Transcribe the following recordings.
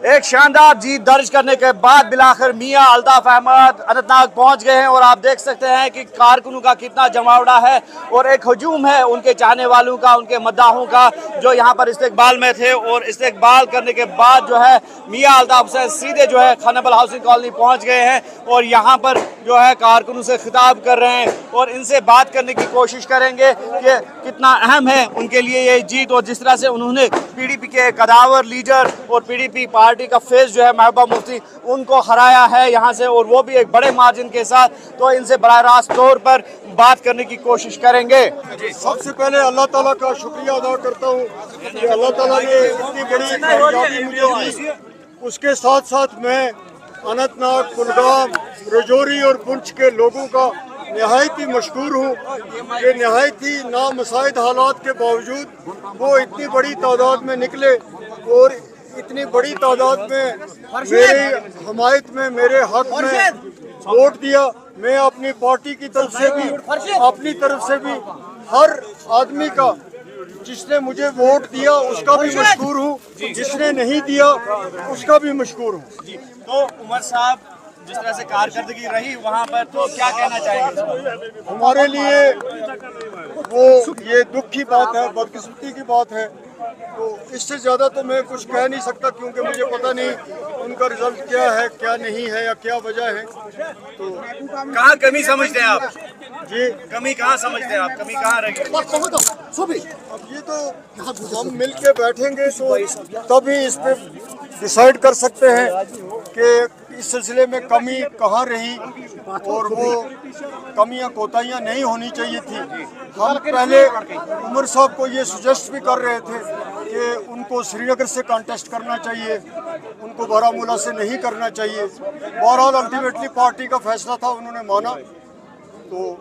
ایک شاندار جیت درج کرنے کے بعد بلاخر میاں الطاف احمد اننت ناگ پہنچ گئے ہیں اور آپ دیکھ سکتے ہیں کہ کارکنوں کا کتنا جماوڑا ہے اور ایک ہجوم ہے ان کے چاہنے والوں کا، ان کے مداحوں کا، جو یہاں پر استقبال میں تھے اور استقبال کرنے کے بعد جو ہے میاں الطاف حسین سیدھے جو ہے خانبل ہاؤسنگ کالونی پہنچ گئے ہیں اور یہاں پر جو ہے کارکنوں سے خطاب کر رہے ہیں اور ان سے بات کرنے کی کوشش کریں گے کہ کتنا اہم ہے ان کے لیے یہ جیت، اور جس طرح سے انہوں نے پی ڈی پی کے قداور لیڈر اور پی ڈی پی پارٹی کا فیس جو ہے محبوبہ مفتی ان کو ہرایا ہے یہاں سے، اور وہ بھی ایک بڑے مارجن کے ساتھ، تو ان سے براہ راست طور پر بات کرنے کی کوشش کریں گے۔ سب سے پہلے اللہ تعالیٰ کا شکریہ ادا کرتا ہوں کہ اللہ تعالیٰ نے اتنی بڑی کامیابی مجھے دی۔ اس کے ساتھ ساتھ میں اننت ناگ، کلگام، رجوری اور پنچ کے لوگوں کا نہایت ہی مشکور ہوں کہ نہایت ہی نامساعد حالات کے باوجود وہ اتنی بڑی تعداد میں نکلے اور اتنی بڑی تعداد میں میری حمایت میں، میرے حق میں ووٹ دیا۔ میں اپنی پارٹی کی طرف سے بھی، اپنی طرف سے بھی ہر آدمی کا جس نے مجھے ووٹ دیا اس کا بھی مشکور ہوں، جس نے نہیں دیا اس کا بھی مشکور ہوں۔ تو عمر صاحب جس طرح سے کارکردگی رہی وہاں پر، تو کیا کہنا چاہیں گے؟ ہمارے لیے وہ یہ دکھ کی بات ہے، بدقسمتی کی بات ہے، تو اس سے زیادہ تو میں کچھ کہہ نہیں سکتا کیونکہ مجھے پتہ نہیں ان کا رزلٹ کیا ہے، کیا نہیں ہے یا کیا وجہ ہے۔ تو کہاں کمی سمجھتے ہیں آپ؟ جی کمی کہاں سمجھتے ہیں آپ؟ کمی کہاں رہ گئی؟ اب یہ تو ہم مل کے بیٹھیں گے تو تبھی اس پہ ڈیسائیڈ کر سکتے ہیں کہ اس سلسلے میں کمی کہاں رہی اور وہ کمیاں کوتاہیاں نہیں ہونی چاہیے تھی۔ ہم پہلے عمر صاحب کو یہ سجیسٹ بھی کر رہے تھے کہ ان کو سری نگر سے کانٹیسٹ کرنا چاہیے، ان کو بارہمولہ سے نہیں کرنا چاہیے۔ بہرحال الٹیمیٹلی پارٹی کا فیصلہ تھا، انہوں نے مانا۔ تو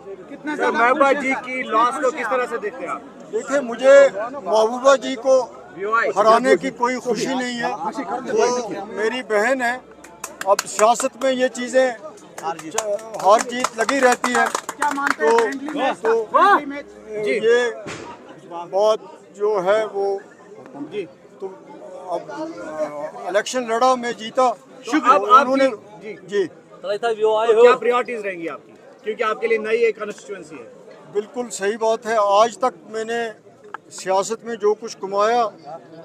محبوبہ جی کی لاس کو کس طرح سے دیکھتے ہیں آپ؟ دیکھیں، مجھے محبوبہ جی کو ہرانے کی کوئی خوشی نہیں ہے، وہ میری بہن ہے۔ اب سیاست میں یہ چیزیں ہار جیت لگی رہتی ہے، تو یہ بات جو ہے وہ تو اب الیکشن لڑا، میں جیتا، انہوں نے جی کیا پریورٹیز رہیں گی آپ کی؟ کیونکہ آپ کے لیے نئی ایک کانسٹیچوئنسی ہے۔ بالکل صحیح بات ہے۔ آج تک میں نے سیاست میں جو کچھ کمایا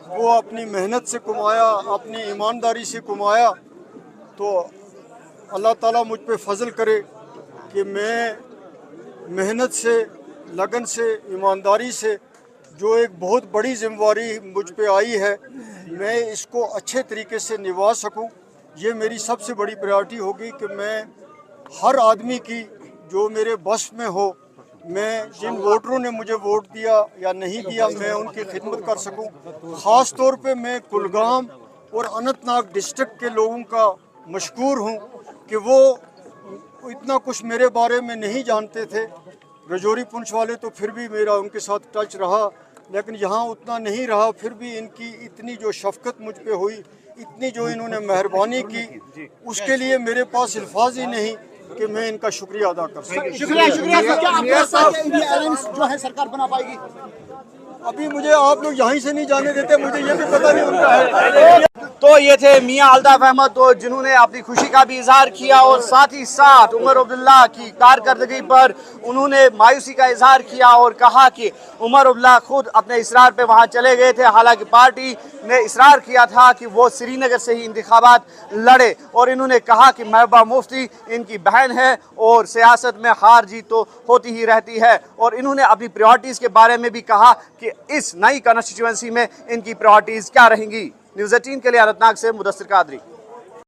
وہ اپنی محنت سے کمایا، اپنی ایمانداری سے کمایا، تو اللہ تعالیٰ مجھ پہ فضل کرے کہ میں محنت سے، لگن سے، ایمانداری سے جو ایک بہت بڑی ذمہ داری مجھ پہ آئی ہے میں اس کو اچھے طریقے سے نبھا سکوں۔ یہ میری سب سے بڑی پریارٹی ہوگی کہ میں ہر آدمی کی جو میرے بس میں ہو، میں جن ووٹروں نے مجھے ووٹ دیا یا نہیں دیا میں ان کی خدمت کر سکوں۔ خاص طور پہ میں کلگام اور اننت ناگ ڈسٹرکٹ کے لوگوں کا مشکور ہوں کہ وہ اتنا کچھ میرے بارے میں نہیں جانتے تھے۔ رجوری پنچ والے تو پھر بھی میرا ان کے ساتھ ٹچ رہا، لیکن یہاں اتنا نہیں رہا۔ پھر بھی ان کی اتنی جو شفقت مجھ پہ ہوئی، اتنی جو انہوں نے مہربانی کی، اس کے لیے میرے پاس الفاظ ہی نہیں کہ میں ان کا شکریہ ادا کر سکوں۔ جو ہے سرکار بنا پائے گی؟ ابھی مجھے آپ لوگ یہیں سے نہیں جانے دیتے، مجھے یہ بھی پتہ نہیں ان کا ہے۔ تو یہ تھے میاں الطاف احمد، تو جنہوں نے اپنی خوشی کا بھی اظہار کیا اور ساتھ ہی ساتھ عمر عبداللہ کی کارکردگی پر انہوں نے مایوسی کا اظہار کیا اور کہا کہ عمر عبداللہ خود اپنے اصرار پہ وہاں چلے گئے تھے، حالانکہ پارٹی نے اصرار کیا تھا کہ وہ سری نگر سے ہی انتخابات لڑے، اور انہوں نے کہا کہ محبوبہ مفتی ان کی بہن ہے اور سیاست میں ہار جیت تو ہوتی ہی رہتی ہے، اور انہوں نے اپنی پریورٹیز کے بارے میں بھی کہا کہ اس نئی کانسٹیچوئنسی میں ان کی پریورٹیز کیا رہیں گی۔ نیوز 18 کے لیے اننت ناگ سے مدثر قادری۔